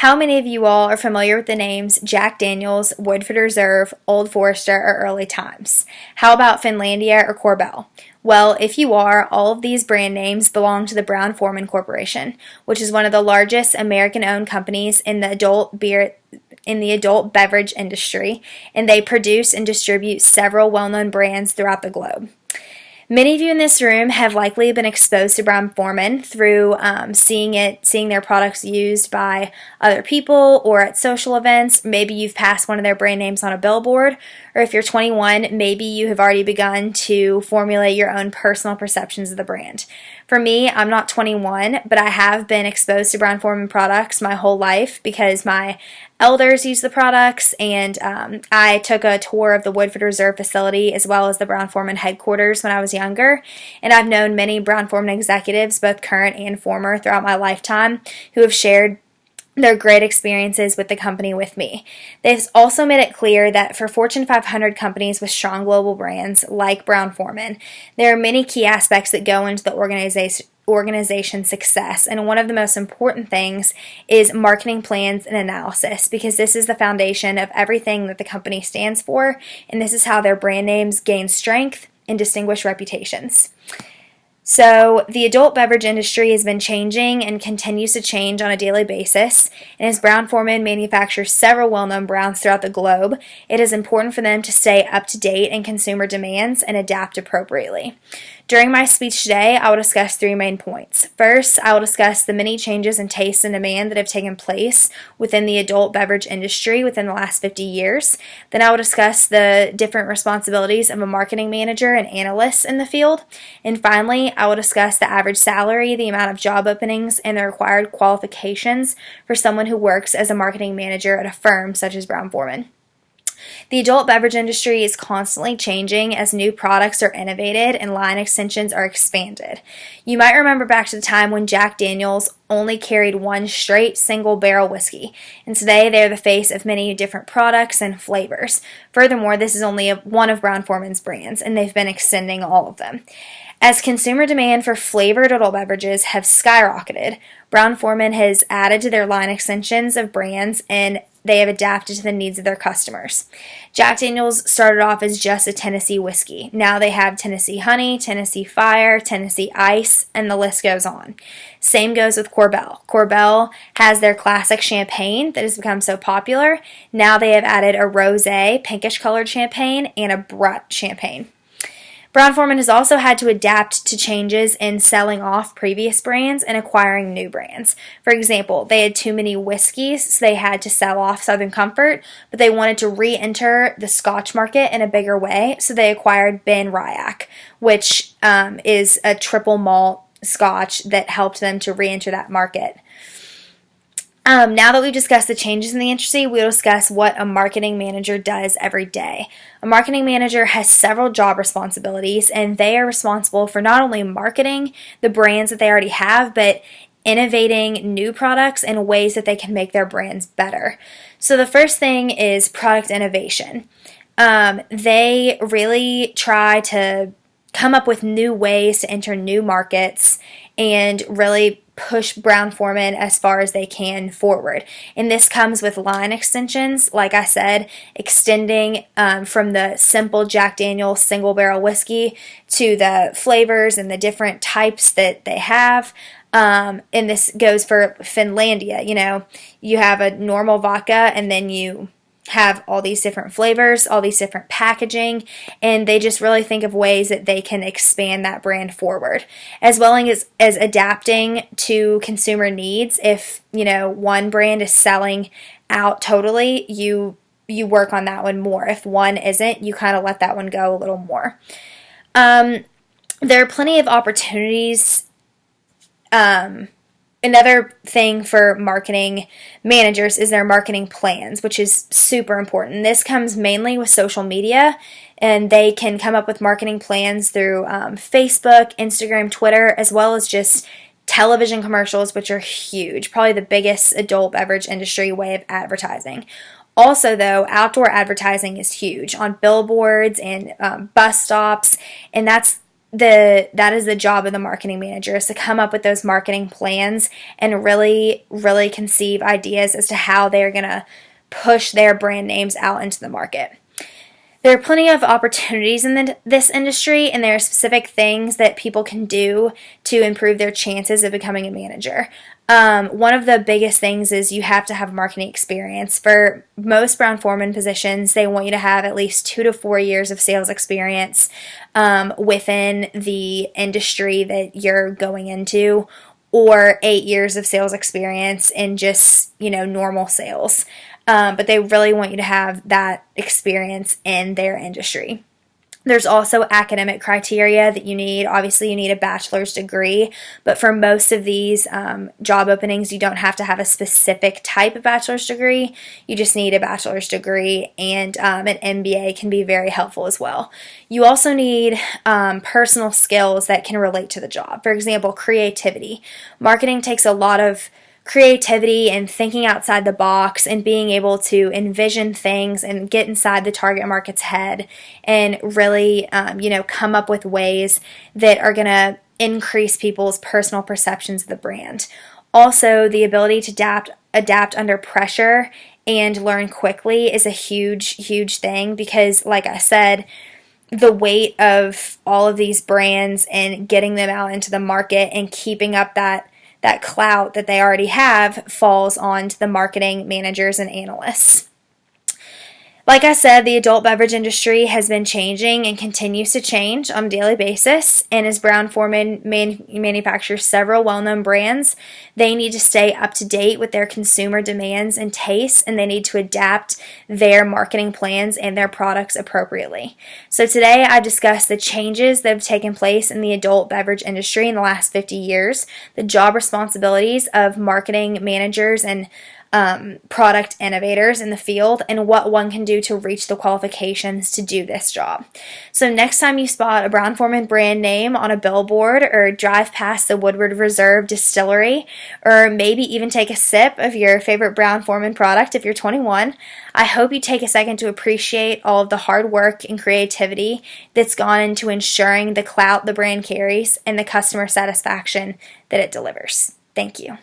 How many of you all are familiar with the names Jack Daniels, Woodford Reserve, Old Forester, or Early Times? How about Finlandia or Korbel? Well, if you are, all of these brand names belong to the Brown-Forman Corporation, which is one of the largest American-owned companies in the adult beverage industry, and they produce and distribute several well-known brands throughout the globe. Many of you in this room have likely been exposed to Brown-Forman through seeing their products used by other people or at social events. Maybe you've passed one of their brand names on a billboard, or if you're 21, maybe you have already begun to formulate your own personal perceptions of the brand. For me, I'm not 21, but I have been exposed to Brown-Forman products my whole life because my elders use the products, and I took a tour of the Woodford Reserve facility as well as the Brown-Forman headquarters when I was younger, and I've known many Brown-Forman executives, both current and former, throughout my lifetime who have shared their great experiences with the company with me. They've also made it clear that for Fortune 500 companies with strong global brands like Brown-Forman, there are many key aspects that go into the organization success, and one of the most important things is marketing plans and analysis, because this is the foundation of everything that the company stands for, and this is how their brand names gain strength and distinguish reputations. So the adult beverage industry has been changing and continues to change on a daily basis, and as Brown-Forman manufactures several well-known browns throughout the globe, it is important for them to stay up to date in consumer demands and adapt appropriately. During my speech today, I will discuss three main points. First, I will discuss the many changes in taste and demand that have taken place within the adult beverage industry within the last 50 years. Then I will discuss the different responsibilities of a marketing manager and analyst in the field. And finally, I will discuss the average salary, the amount of job openings, and the required qualifications for someone who works as a marketing manager at a firm such as Brown-Forman. The adult beverage industry is constantly changing as new products are innovated and line extensions are expanded. You might remember back to the time when Jack Daniels only carried one straight single barrel whiskey, and today they are the face of many different products and flavors. Furthermore, this is only one of Brown-Forman's brands, and they've been extending all of them. As consumer demand for flavored adult beverages have skyrocketed, Brown-Forman has added to their line extensions of brands, and they have adapted to the needs of their customers. Jack Daniels started off as just a Tennessee whiskey. Now they have Tennessee Honey, Tennessee Fire, Tennessee Ice, and the list goes on. Same goes with Korbel. Korbel has their classic champagne that has become so popular. Now they have added a rosé, pinkish colored champagne, and a Brut champagne. Brown-Forman has also had to adapt to changes in selling off previous brands and acquiring new brands. For example, they had too many whiskeys, so they had to sell off Southern Comfort, but they wanted to re-enter the Scotch market in a bigger way, so they acquired Ben Ryack, which is a triple malt Scotch that helped them to re-enter that market. Now that we've discussed the changes in the industry, we'll discuss what a marketing manager does every day. A marketing manager has several job responsibilities, and they are responsible for not only marketing the brands that they already have, but innovating new products in ways that they can make their brands better. So the first thing is product innovation. They really try to come up with new ways to enter new markets and really push Brown-Forman as far as they can forward. And this comes with line extensions, like I said, extending from the simple Jack Daniel's single barrel whiskey to the flavors and the different types that they have. And this goes for Finlandia. You have a normal vodka, and then you have all these different flavors, all these different packaging, and they just really think of ways that they can expand that brand forward, as well as adapting to consumer needs. If, one brand is selling out totally, you work on that one more. If one isn't, you kind of let that one go a little more. There are plenty of opportunities. Another thing for marketing managers is their marketing plans, which is super important. This comes mainly with social media, and they can come up with marketing plans through Facebook, Instagram, Twitter, as well as just television commercials, which are huge, probably the biggest adult beverage industry way of advertising. Also, though, outdoor advertising is huge on billboards and bus stops, and that's that is the job of the marketing manager, is to come up with those marketing plans and really, really conceive ideas as to how they're going to push their brand names out into the market. There are plenty of opportunities in this industry, and there are specific things that people can do to improve their chances of becoming a manager. One of the biggest things is you have to have marketing experience. For most Brown-Forman positions, they want you to have at least 2 to 4 years of sales experience within the industry that you're going into, or 8 years of sales experience in just, normal sales. But they really want you to have that experience in their industry. There's also academic criteria that you need. Obviously, you need a bachelor's degree, but for most of these job openings, you don't have to have a specific type of bachelor's degree. You just need a bachelor's degree, and an MBA can be very helpful as well. You also need personal skills that can relate to the job. For example, creativity. Marketing takes a lot of creativity and thinking outside the box and being able to envision things and get inside the target market's head and really, come up with ways that are going to increase people's personal perceptions of the brand. Also, the ability to adapt under pressure and learn quickly is a huge, huge thing because, like I said, the weight of all of these brands and getting them out into the market and keeping up that clout that they already have falls on to the marketing managers and analysts. Like I said, the adult beverage industry has been changing and continues to change on a daily basis, and as Brown-Forman manufactures several well-known brands, they need to stay up to date with their consumer demands and tastes, and they need to adapt their marketing plans and their products appropriately. So today I discussed the changes that have taken place in the adult beverage industry in the last 50 years, the job responsibilities of marketing managers and product innovators in the field, and what one can do to reach the qualifications to do this job. So next time you spot a Brown-Forman brand name on a billboard or drive past the Woodward Reserve distillery, or maybe even take a sip of your favorite Brown-Forman product if you're 21, I hope you take a second to appreciate all of the hard work and creativity that's gone into ensuring the clout the brand carries and the customer satisfaction that it delivers. Thank you.